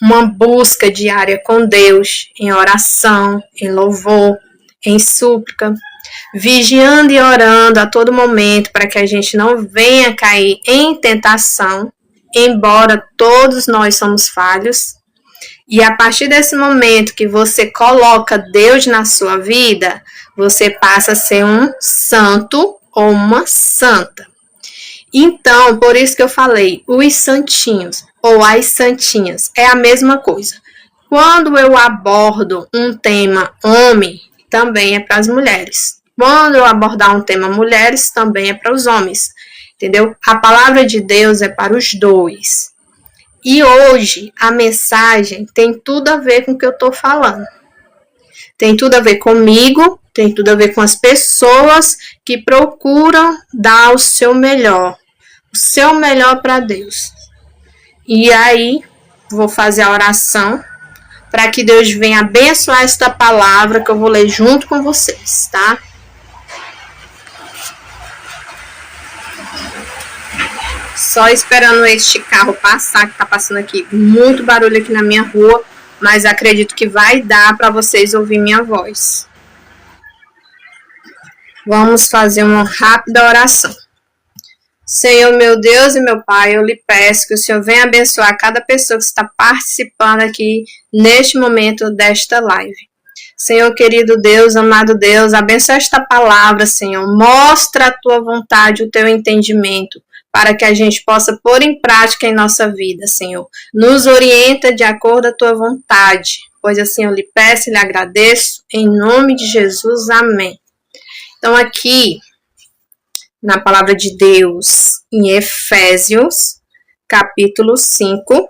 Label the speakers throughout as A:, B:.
A: uma busca diária com Deus, em oração, em louvor, em súplica, vigiando e orando a todo momento para que a gente não venha cair em tentação, embora todos nós somos falhos. E a partir desse momento que você coloca Deus na sua vida, você passa a ser um santo ou uma santa. Então, por isso que eu falei, os santinhos ou as santinhas é a mesma coisa. Quando eu abordo um tema homem, também é para as mulheres. Quando eu abordar um tema mulheres, também é para os homens. Entendeu? A palavra de Deus é para os dois. E hoje a mensagem tem tudo a ver com o que eu estou falando. Tem tudo a ver comigo, tem tudo a ver com as pessoas que procuram dar o seu melhor para Deus. E aí, vou fazer a oração para que Deus venha abençoar esta palavra que eu vou ler junto com vocês, tá? Só esperando este carro passar, que tá passando aqui muito barulho aqui na minha rua, mas acredito que vai dar para vocês ouvir minha voz. Vamos fazer uma rápida oração. Senhor, meu Deus e meu Pai, eu lhe peço que o Senhor venha abençoar cada pessoa que está participando aqui neste momento desta live. Senhor, querido Deus, amado Deus, abençoa esta palavra, Senhor. Mostra a tua vontade, o teu entendimento, para que a gente possa pôr em prática em nossa vida, Senhor. Nos orienta de acordo com a tua vontade, pois assim eu lhe peço e lhe agradeço, em nome de Jesus, amém. Então aqui, na palavra de Deus, em Efésios, capítulo 5,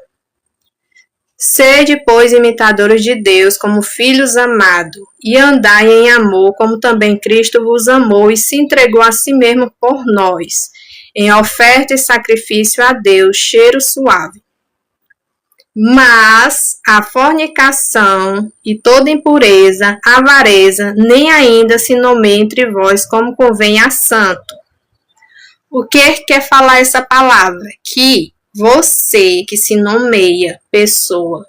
A: sede, pois, imitadores de Deus, como filhos amados, e andai em amor, como também Cristo vos amou e se entregou a si mesmo por nós, em oferta e sacrifício a Deus, cheiro suave. Mas a fornicação e toda impureza, avareza, nem ainda se nomeia entre vós como convém a santo. O que quer falar essa palavra? Que você que se nomeia pessoa,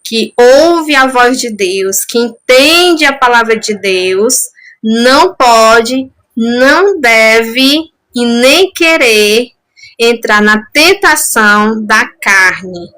A: que ouve a voz de Deus, que entende a palavra de Deus, não pode, não deve e nem querer entrar na tentação da carne.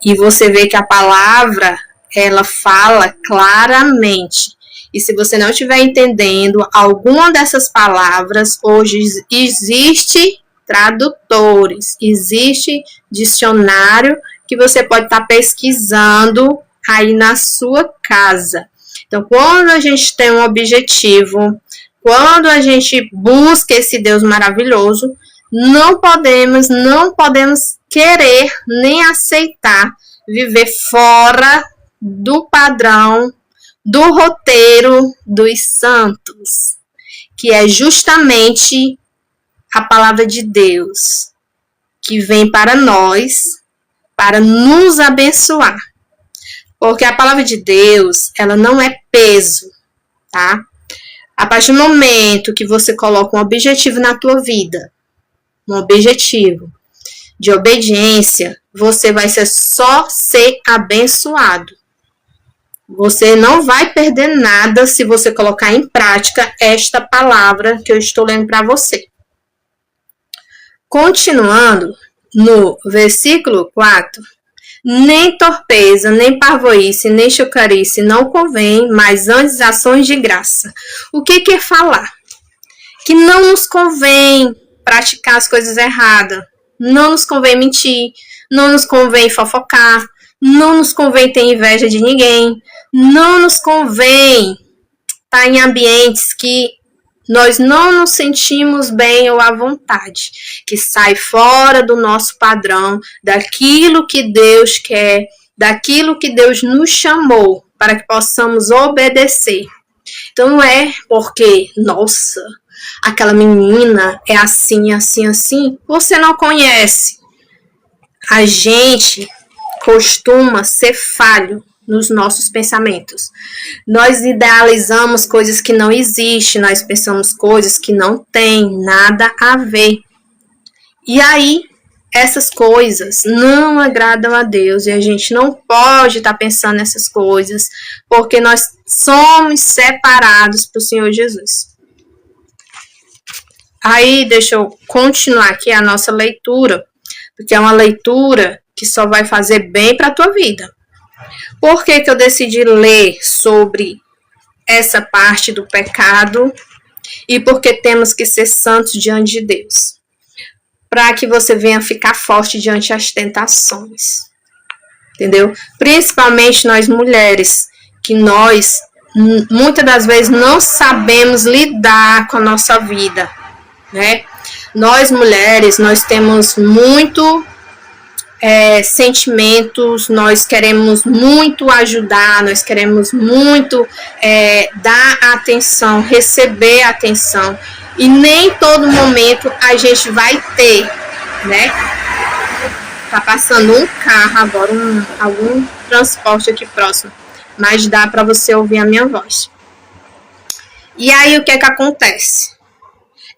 A: E você vê que a palavra, ela fala claramente. E se você não estiver entendendo alguma dessas palavras, hoje existe tradutores, existe dicionário que você pode estar pesquisando aí na sua casa. Então, quando a gente tem um objetivo, quando a gente busca esse Deus maravilhoso, não podemos querer nem aceitar viver fora do padrão, do roteiro dos santos, que é justamente a palavra de Deus, que vem para nós, para nos abençoar. Porque a palavra de Deus, ela não é peso, tá? A partir do momento que você coloca um objetivo na tua vida, um objetivo de obediência, você vai só ser abençoado. Você não vai perder nada se você colocar em prática esta palavra que eu estou lendo para você. Continuando, no versículo 4, nem torpeza, nem parvoíce, nem chocarice não convém, mas antes ações de graça. O que quer falar? Que não nos convém praticar as coisas erradas, não nos convém mentir, não nos convém fofocar, não nos convém ter inveja de ninguém, não nos convém estar em ambientes que nós não nos sentimos bem ou à vontade, que sai fora do nosso padrão, daquilo que Deus quer, daquilo que Deus nos chamou para que possamos obedecer. Então não é porque, nossa, aquela menina é assim, assim, assim, você não conhece. A gente costuma ser falho nos nossos pensamentos. Nós idealizamos coisas que não existem, nós pensamos coisas que não têm nada a ver. E aí, essas coisas não agradam a Deus e a gente não pode estar pensando nessas coisas, porque nós somos separados para o Senhor Jesus. Aí, deixa eu continuar aqui a nossa leitura, porque é uma leitura que só vai fazer bem para a tua vida. Por que eu decidi ler sobre essa parte do pecado e porque temos que ser santos diante de Deus? Para que você venha ficar forte diante das tentações. Entendeu? Principalmente nós mulheres, que nós muitas das vezes não sabemos lidar com a nossa vida, né? Nós mulheres, nós temos muito sentimentos, nós queremos muito ajudar, nós queremos muito dar atenção, receber atenção. E nem todo momento a gente vai ter, né? Tá passando um carro agora, algum transporte aqui próximo, mas dá para você ouvir a minha voz. E aí o que acontece?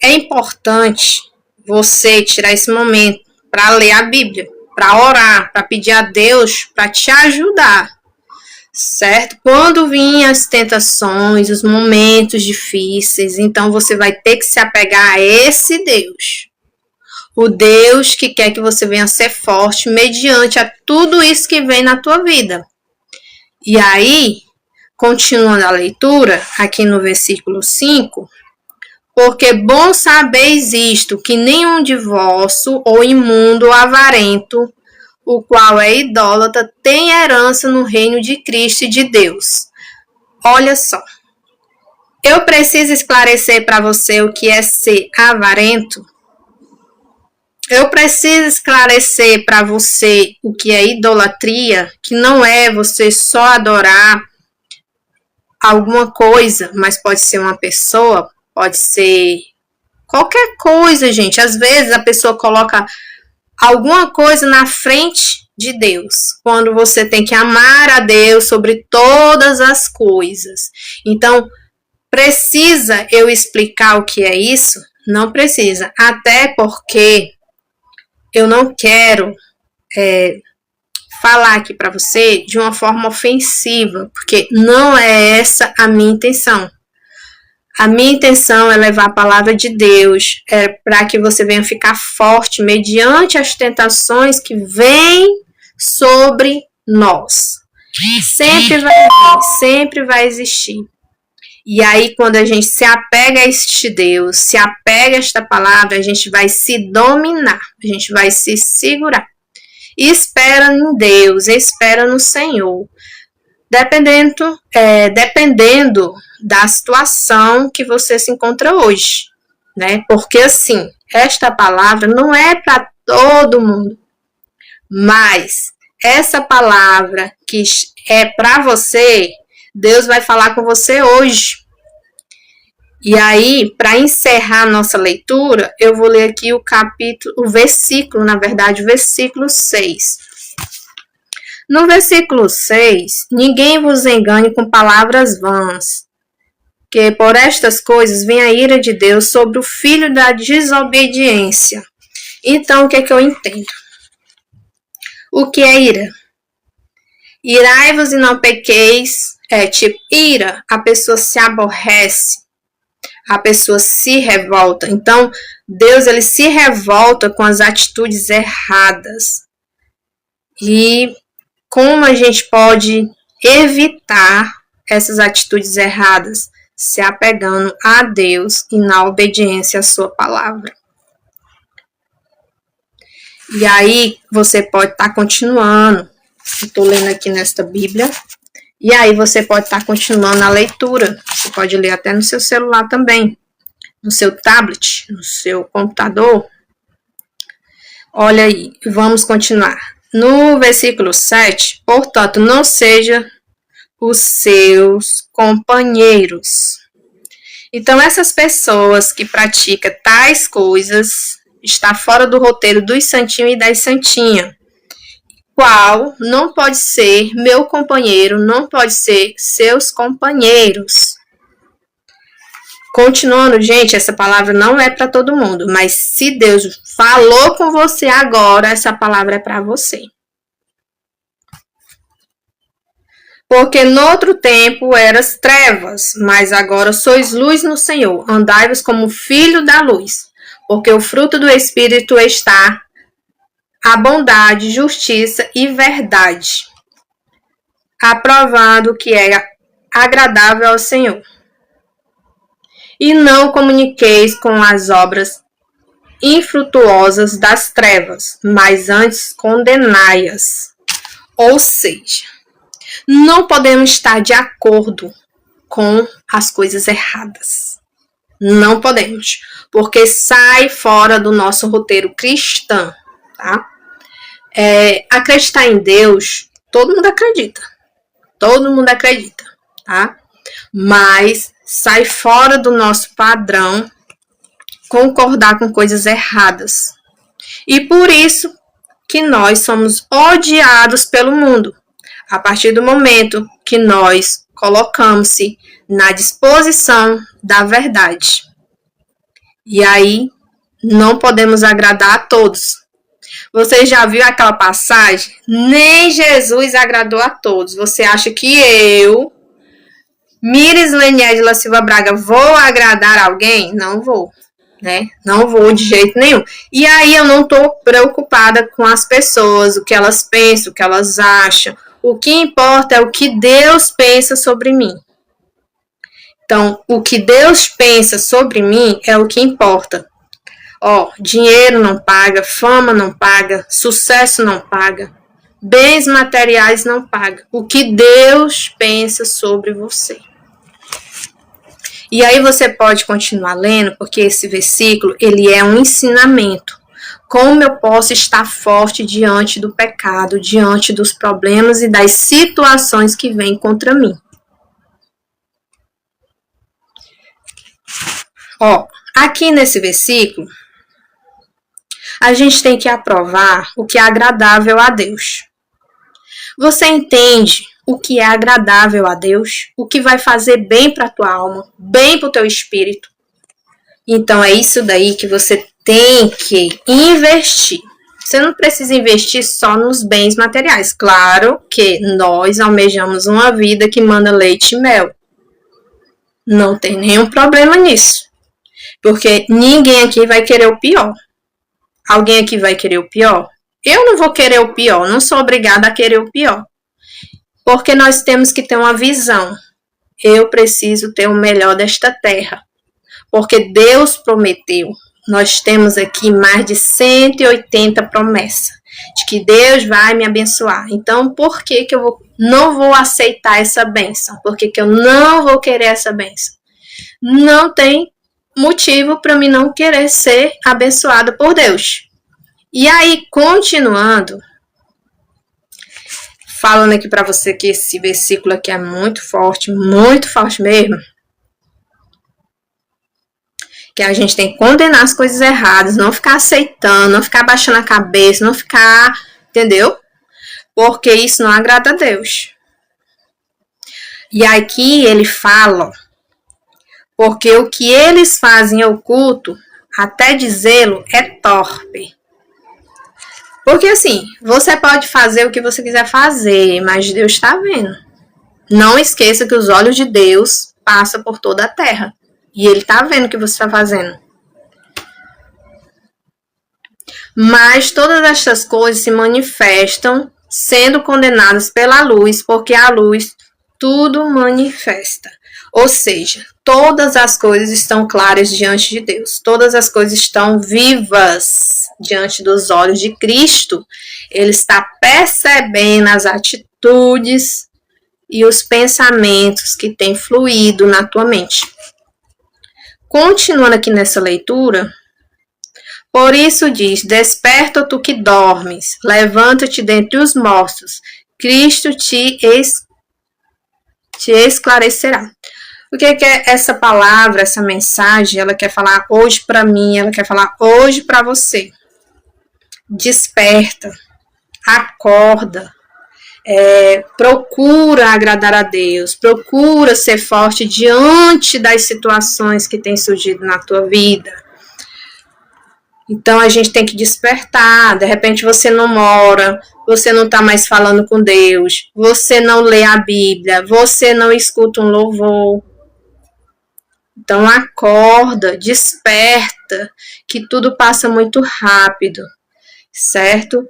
A: É importante você tirar esse momento para ler a Bíblia, para orar, para pedir a Deus para te ajudar, certo? Quando vinham as tentações, os momentos difíceis, então você vai ter que se apegar a esse Deus. O Deus que quer que você venha ser forte mediante a tudo isso que vem na tua vida. E aí, continuando a leitura, aqui no versículo 5, porque bom sabeis isto, que nenhum de vosso, ou imundo, ou avarento, o qual é idólatra, tem herança no reino de Cristo e de Deus. Olha só, eu preciso esclarecer para você o que é ser avarento. Eu preciso esclarecer para você o que é idolatria, que não é você só adorar alguma coisa, mas pode ser uma pessoa, pode ser qualquer coisa, gente. Às vezes a pessoa coloca alguma coisa na frente de Deus, quando você tem que amar a Deus sobre todas as coisas. Então, precisa eu explicar o que é isso? Não precisa, até porque eu não quero falar aqui para você de uma forma ofensiva, porque não é essa a minha intenção. A minha intenção é levar a palavra de Deus, para que você venha ficar forte mediante as tentações que vêm sobre nós. Sempre vai existir. E aí, quando a gente se apega a este Deus, se apega a esta palavra, a gente vai se dominar, a gente vai se segurar. E espera em Deus, espera no Senhor. Dependendo da situação que você se encontra hoje, né? Porque assim, esta palavra não é para todo mundo, mas essa palavra que é para você, Deus vai falar com você hoje. E aí, para encerrar nossa leitura, eu vou ler aqui o versículo 6. No versículo 6, ninguém vos engane com palavras vãs, que por estas coisas vem a ira de Deus sobre o filho da desobediência. Então, o que é que eu entendo? O que é ira? Irai-vos e não pequeis, tipo ira, a pessoa se aborrece, a pessoa se revolta. Então, Deus ele se revolta com as atitudes erradas. E como a gente pode evitar essas atitudes erradas? Se apegando a Deus e na obediência à sua palavra. E aí, você pode estar continuando. Eu estou lendo aqui nesta Bíblia. E aí, você pode estar continuando a leitura. Você pode ler até no seu celular também. No seu tablet, no seu computador. Olha aí, vamos continuar. No versículo 7, portanto, não seja os seus companheiros. Então, essas pessoas que praticam tais coisas está fora do roteiro dos santinhos e das santinhas. Qual não pode ser meu companheiro, não pode ser seus companheiros. Continuando, gente, essa palavra não é para todo mundo, mas se Deus falou com você agora, essa palavra é para você. Porque no outro tempo eras trevas, mas agora sois luz no Senhor. Andai-vos como filho da luz, porque o fruto do Espírito está a bondade, justiça e verdade, aprovado que é agradável ao Senhor. E não comuniqueis com as obras infrutuosas das trevas, mas antes condenai-as. Ou seja, não podemos estar de acordo com as coisas erradas. Não podemos, porque sai fora do nosso roteiro cristão, tá? Acreditar em Deus, todo mundo acredita. Todo mundo acredita, tá? Mas sai fora do nosso padrão concordar com coisas erradas. E por isso que nós somos odiados pelo mundo. A partir do momento que nós colocamos-se na disposição da verdade. E aí, não podemos agradar a todos. Você já viu aquela passagem? Nem Jesus agradou a todos. Você acha que eu, Miris Leniedla Silva Braga, vou agradar alguém? Não vou, né? Não vou de jeito nenhum. E aí eu não estou preocupada com as pessoas, o que elas pensam, o que elas acham. O que importa é o que Deus pensa sobre mim. Então, o que Deus pensa sobre mim é o que importa. Dinheiro não paga, fama não paga, sucesso não paga, bens materiais não pagam. O que Deus pensa sobre você. E aí você pode continuar lendo, porque esse versículo, ele é um ensinamento. Como eu posso estar forte diante do pecado, diante dos problemas e das situações que vêm contra mim. Aqui nesse versículo, a gente tem que aprovar o que é agradável a Deus. Você entende o que é agradável a Deus? O que vai fazer bem para a tua alma, bem para o teu espírito? Então, é isso daí que você tem que investir. Você não precisa investir só nos bens materiais. Claro que nós almejamos uma vida que manda leite e mel. Não tem nenhum problema nisso. Porque ninguém aqui vai querer o pior. Alguém aqui vai querer o pior? Eu não vou querer o pior. Não sou obrigada a querer o pior. Porque nós temos que ter uma visão. Eu preciso ter o melhor desta terra. Porque Deus prometeu. Nós temos aqui mais de 180 promessas de que Deus vai me abençoar. Então, por que eu não vou aceitar essa bênção? Por que eu não vou querer essa bênção? Não tem motivo para mim não querer ser abençoada por Deus. E aí, continuando, falando aqui para você que esse versículo aqui é muito forte mesmo. Que a gente tem que condenar as coisas erradas, não ficar aceitando, não ficar baixando a cabeça, não ficar, entendeu? Porque isso não agrada a Deus. E aqui ele fala, porque o que eles fazem oculto, até dizê-lo, é torpe. Porque assim, você pode fazer o que você quiser fazer, mas Deus está vendo. Não esqueça que os olhos de Deus passam por toda a terra. E ele está vendo o que você está fazendo. Mas todas estas coisas se manifestam sendo condenadas pela luz, porque a luz tudo manifesta. Ou seja, todas as coisas estão claras diante de Deus. Todas as coisas estão vivas diante dos olhos de Cristo. Ele está percebendo as atitudes e os pensamentos que têm fluído na tua mente. Continuando aqui nessa leitura, por isso diz, desperta tu que dormes, levanta-te dentre os mortos, Cristo te esclarecerá. O que é essa palavra, essa mensagem? Ela quer falar hoje para mim, ela quer falar hoje para você. Desperta, acorda, Procura agradar a Deus, procura ser forte diante das situações que têm surgido na tua vida. Então a gente tem que despertar. De repente você não mora, você não está mais falando com Deus, você não lê a Bíblia, você não escuta um louvor. Então acorda, desperta, que tudo passa muito rápido, certo?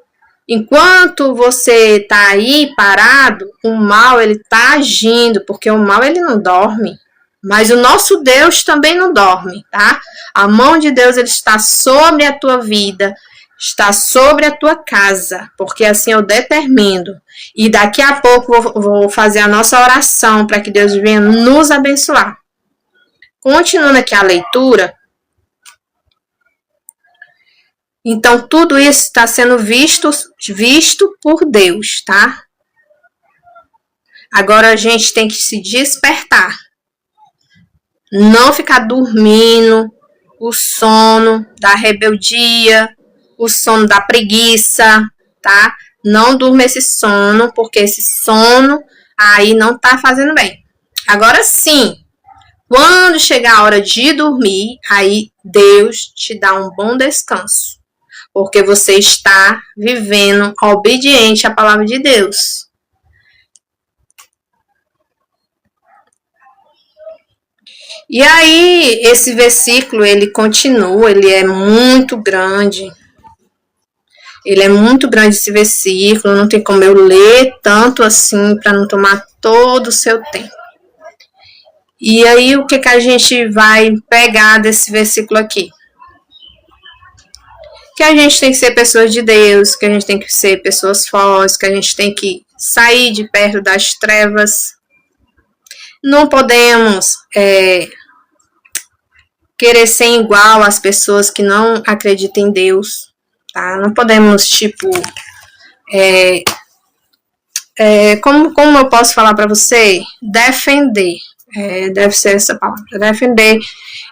A: Enquanto você está aí parado, o mal ele está agindo, porque o mal ele não dorme. Mas o nosso Deus também não dorme, tá? A mão de Deus ele está sobre a tua vida, está sobre a tua casa, porque assim eu determino. E daqui a pouco vou fazer a nossa oração para que Deus venha nos abençoar. Continuando aqui a leitura. Então, tudo isso está sendo visto por Deus, tá? Agora a gente tem que se despertar. Não ficar dormindo, o sono da rebeldia, o sono da preguiça, tá? Não durma esse sono, porque esse sono aí não tá fazendo bem. Agora sim, quando chegar a hora de dormir, aí Deus te dá um bom descanso, porque você está vivendo obediente à palavra de Deus. E aí, esse versículo, ele continua, ele é muito grande. Ele é muito grande esse versículo, não tem como eu ler tanto assim para não tomar todo o seu tempo. E aí, o que a gente vai pegar desse versículo aqui? Que a gente tem que ser pessoas de Deus, que a gente tem que ser pessoas fortes, que a gente tem que sair de perto das trevas. Não podemos querer ser igual às pessoas que não acreditam em Deus, tá? Não podemos, como eu posso falar para você? Defender. Deve ser essa palavra, defender.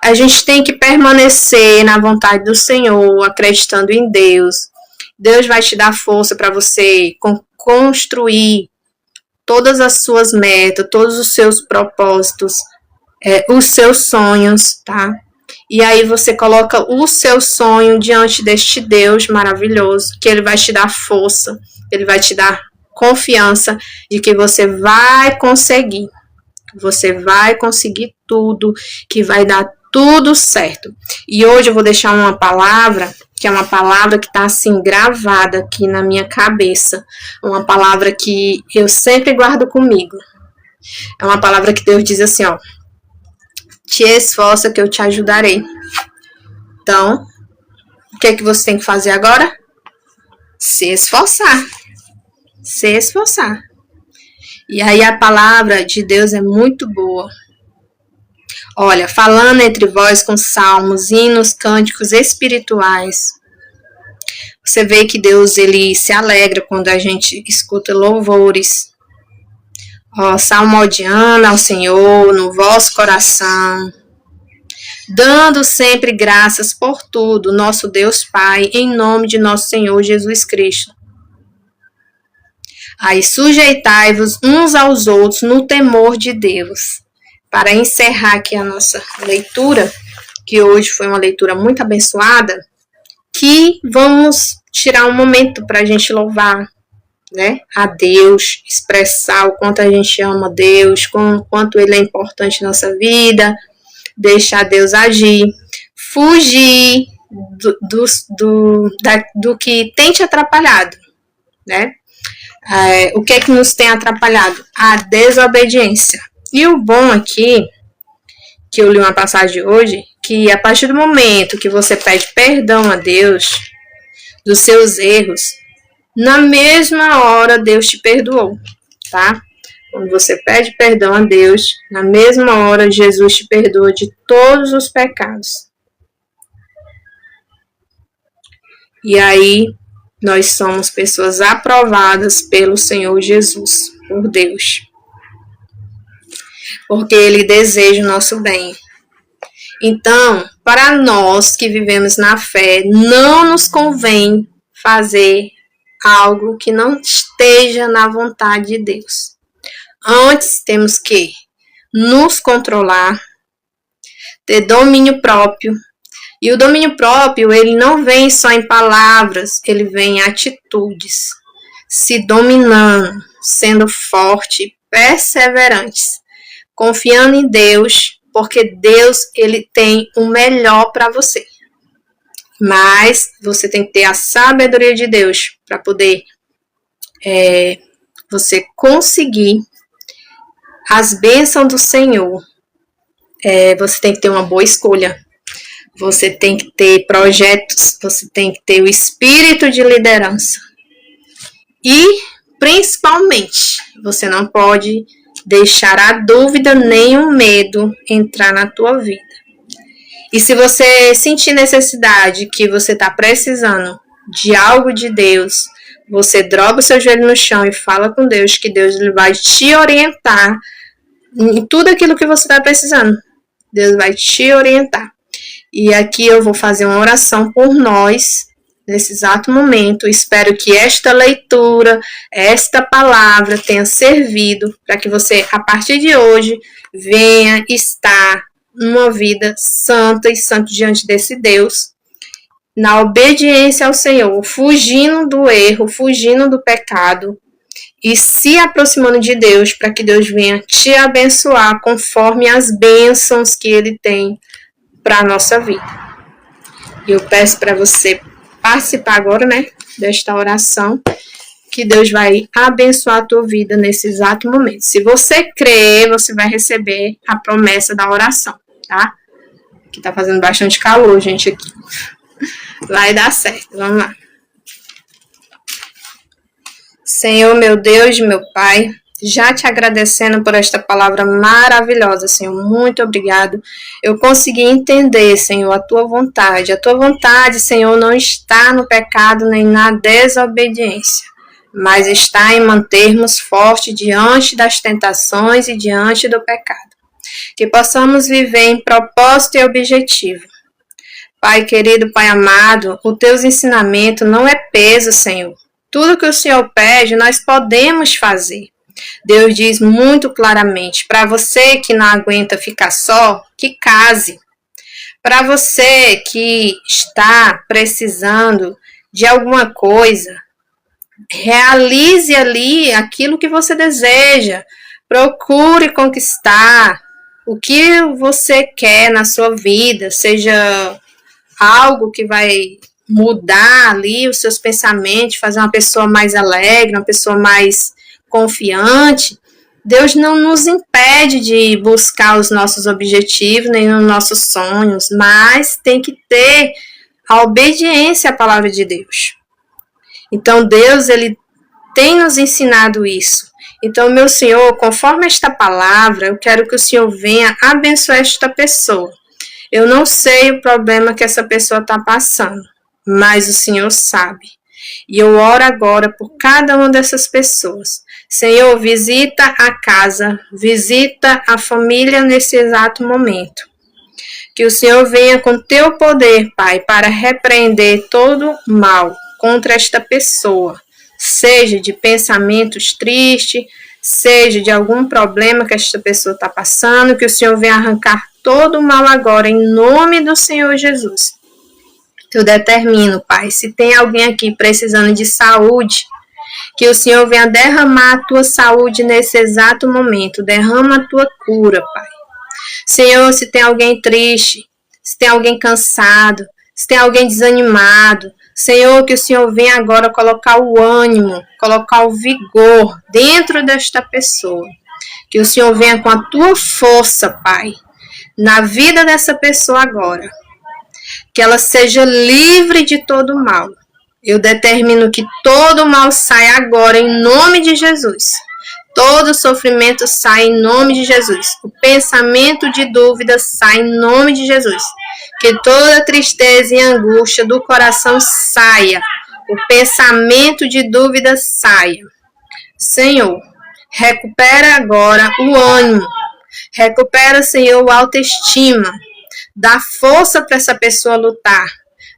A: A gente tem que permanecer na vontade do Senhor, acreditando em Deus. Deus vai te dar força para você construir todas as suas metas, todos os seus propósitos, os seus sonhos, tá? E aí você coloca o seu sonho diante deste Deus maravilhoso, que ele vai te dar força, ele vai te dar confiança de que você vai conseguir. Você vai conseguir tudo, que vai dar tudo certo. E hoje eu vou deixar uma palavra, que é uma palavra que está assim gravada aqui na minha cabeça. Uma palavra que eu sempre guardo comigo. É uma palavra que Deus diz assim, ó. Te esforça que eu te ajudarei. Então, o que é que você tem que fazer agora? Se esforçar. Se esforçar. E aí a palavra de Deus é muito boa. Olha, falando entre vós com salmos, hinos, cânticos espirituais. Você vê que Deus ele se alegra quando a gente escuta louvores. Salmodiando ao Senhor no vosso coração. Dando sempre graças por tudo, nosso Deus Pai, em nome de nosso Senhor Jesus Cristo. Aí sujeitai-vos uns aos outros no temor de Deus. Para encerrar aqui a nossa leitura, que hoje foi uma leitura muito abençoada, que vamos tirar um momento para a gente louvar, né, a Deus, expressar o quanto a gente ama Deus, o quanto Ele é importante na nossa vida, deixar Deus agir, fugir do que tem te atrapalhado, né? O que é que nos tem atrapalhado? A desobediência. E o bom aqui, que eu li uma passagem hoje, que a partir do momento que você pede perdão a Deus dos seus erros, na mesma hora Deus te perdoou, tá? Quando você pede perdão a Deus, na mesma hora Jesus te perdoa de todos os pecados. E aí, nós somos pessoas aprovadas pelo Senhor Jesus, por Deus. Porque Ele deseja o nosso bem. Então, para nós que vivemos na fé, não nos convém fazer algo que não esteja na vontade de Deus. Antes, temos que nos controlar, ter domínio próprio. E o domínio próprio, ele não vem só em palavras, ele vem em atitudes. Se dominando, sendo forte e perseverantes, confiando em Deus, porque Deus, ele tem o melhor para você. Mas você tem que ter a sabedoria de Deus para poder você conseguir as bênçãos do Senhor. Você tem que ter uma boa escolha. Você tem que ter projetos. Você tem que ter o espírito de liderança. E, principalmente, você não pode deixar a dúvida nem o medo entrar na tua vida. E se você sentir necessidade que você está precisando de algo de Deus, você droga o seu joelho no chão e fala com Deus, que Deus vai te orientar em tudo aquilo que você está precisando. Deus vai te orientar. E aqui eu vou fazer uma oração por nós, nesse exato momento. Espero que esta leitura, esta palavra tenha servido para que você, a partir de hoje, venha estar numa vida santa e santa diante desse Deus, na obediência ao Senhor, fugindo do erro, fugindo do pecado e se aproximando de Deus, para que Deus venha te abençoar conforme as bênçãos que Ele tem para a nossa vida. Eu peço para você participar agora, desta oração, que Deus vai abençoar a tua vida nesse exato momento. Se você crer, você vai receber a promessa da oração, tá? Que tá fazendo bastante calor, gente, aqui. Vai dar certo, vamos lá. Senhor, meu Deus, meu Pai, já te agradecendo por esta palavra maravilhosa, Senhor, muito obrigado. Eu consegui entender, Senhor, a tua vontade. A tua vontade, Senhor, não está no pecado nem na desobediência, mas está em mantermos forte diante das tentações e diante do pecado. Que possamos viver em propósito e objetivo. Pai querido, Pai amado, os teus ensinamentos não é peso, Senhor. Tudo que o Senhor pede, nós podemos fazer. Deus diz muito claramente, para você que não aguenta ficar só, que case. Para você que está precisando de alguma coisa, realize ali aquilo que você deseja. Procure conquistar o que você quer na sua vida, seja algo que vai mudar ali os seus pensamentos, fazer uma pessoa mais alegre, uma pessoa mais confiante. Deus não nos impede de buscar os nossos objetivos, nem os nossos sonhos, mas tem que ter a obediência à palavra de Deus. Então, Deus, Ele tem nos ensinado isso. Então, meu Senhor, conforme esta palavra, eu quero que o Senhor venha abençoar esta pessoa. Eu não sei o problema que essa pessoa está passando, mas o Senhor sabe. E eu oro agora por cada uma dessas pessoas. Senhor, visita a casa, visita a família nesse exato momento. Que o Senhor venha com teu poder, Pai, para repreender todo mal contra esta pessoa. Seja de pensamentos tristes, seja de algum problema que esta pessoa está passando, que o Senhor venha arrancar todo o mal agora, em nome do Senhor Jesus. Eu determino, Pai, se tem alguém aqui precisando de saúde, que o Senhor venha derramar a tua saúde nesse exato momento, derrama a tua cura, Pai. Senhor, se tem alguém triste, se tem alguém cansado, se tem alguém desanimado, Senhor, que o Senhor venha agora colocar o ânimo, colocar o vigor dentro desta pessoa. Que o Senhor venha com a tua força, Pai, na vida dessa pessoa agora. Que ela seja livre de todo mal. Eu determino que todo mal saia agora em nome de Jesus. Todo sofrimento sai em nome de Jesus. O pensamento de dúvida sai em nome de Jesus. Que toda tristeza e angústia do coração saia. O pensamento de dúvida saia. Senhor, recupera agora o ânimo. Recupera, Senhor, a autoestima. Dá força para essa pessoa lutar.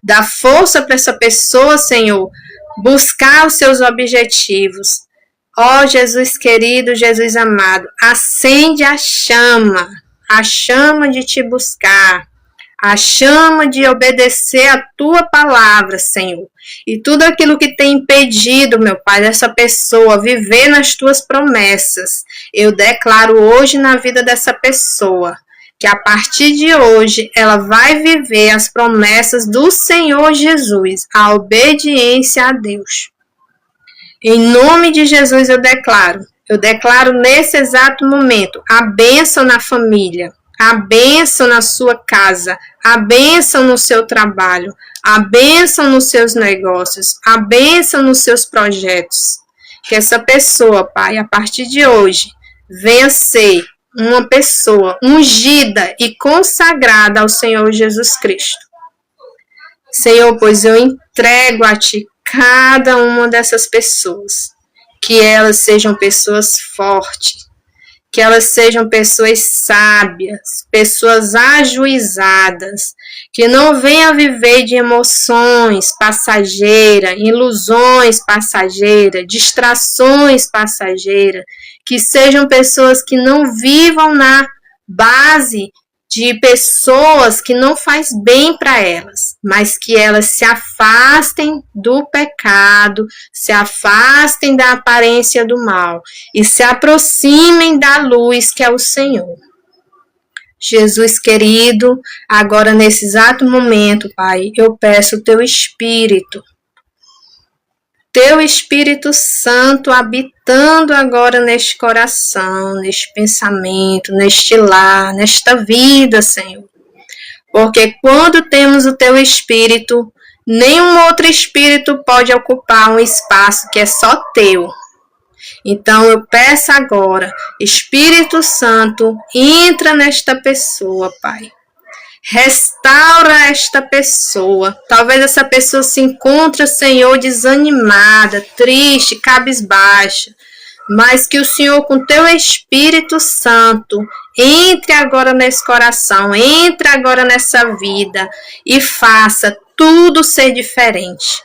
A: Dá força para essa pessoa, Senhor, buscar os seus objetivos. Ó Jesus querido, Jesus amado, acende a chama de te buscar, a chama de obedecer a tua palavra, Senhor. E tudo aquilo que tem impedido, meu Pai, dessa pessoa viver nas tuas promessas, eu declaro hoje na vida dessa pessoa, que a partir de hoje ela vai viver as promessas do Senhor Jesus, a obediência a Deus. Em nome de Jesus eu declaro nesse exato momento a bênção na família, a bênção na sua casa, a bênção no seu trabalho, a bênção nos seus negócios, a bênção nos seus projetos. Que essa pessoa, Pai, a partir de hoje, venha ser uma pessoa ungida e consagrada ao Senhor Jesus Cristo. Senhor, pois eu entrego a Ti cada uma dessas pessoas, que elas sejam pessoas fortes, que elas sejam pessoas sábias, pessoas ajuizadas, que não venham viver de emoções passageiras, ilusões passageiras, distrações passageiras, que sejam pessoas que não vivam na base de pessoas que não faz bem para elas, mas que elas se afastem do pecado, se afastem da aparência do mal e se aproximem da luz que é o Senhor. Jesus querido, agora nesse exato momento, Pai, eu peço o Teu Espírito Santo habitando agora neste coração, neste pensamento, neste lar, nesta vida, Senhor. Porque quando temos o Teu Espírito, nenhum outro Espírito pode ocupar um espaço que é só Teu. Então eu peço agora, Espírito Santo, entra nesta pessoa, Pai. Restaura esta pessoa. Talvez essa pessoa se encontre, Senhor, desanimada, triste, cabisbaixa. Mas que o Senhor, com Teu Espírito Santo, entre agora nesse coração, entre agora nessa vida e faça tudo ser diferente.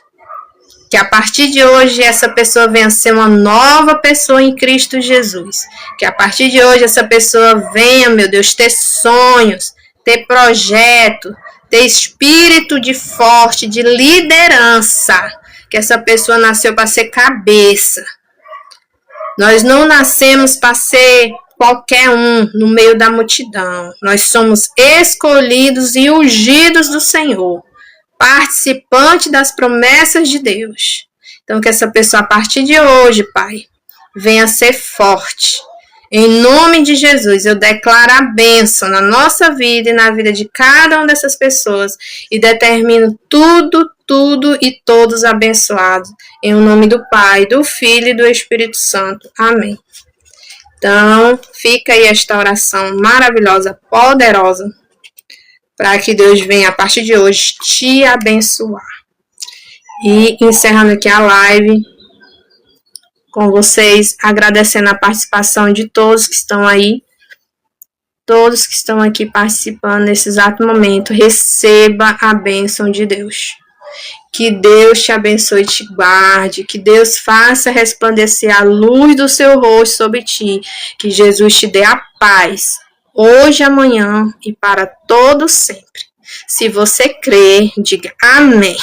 A: Que a partir de hoje essa pessoa venha ser uma nova pessoa em Cristo Jesus. Que a partir de hoje essa pessoa venha, meu Deus, ter sonhos, ter projeto, ter espírito de forte, de liderança. Que essa pessoa nasceu para ser cabeça. Nós não nascemos para ser qualquer um no meio da multidão. Nós somos escolhidos e ungidos do Senhor, participante das promessas de Deus. Então que essa pessoa a partir de hoje, Pai, venha ser forte. Em nome de Jesus, eu declaro a bênção na nossa vida e na vida de cada uma dessas pessoas e determino tudo e todos abençoados. Em nome do Pai, do Filho e do Espírito Santo. Amém. Então, fica aí esta oração maravilhosa, poderosa, para que Deus venha a partir de hoje te abençoar. E encerrando aqui a live com vocês, agradecendo a participação de todos que estão aí, todos que estão aqui participando nesse exato momento. Receba a bênção de Deus. Que Deus te abençoe e te guarde, que Deus faça resplandecer a luz do seu rosto sobre ti, que Jesus te dê a paz, hoje, amanhã e para todo sempre. Se você crer, diga amém.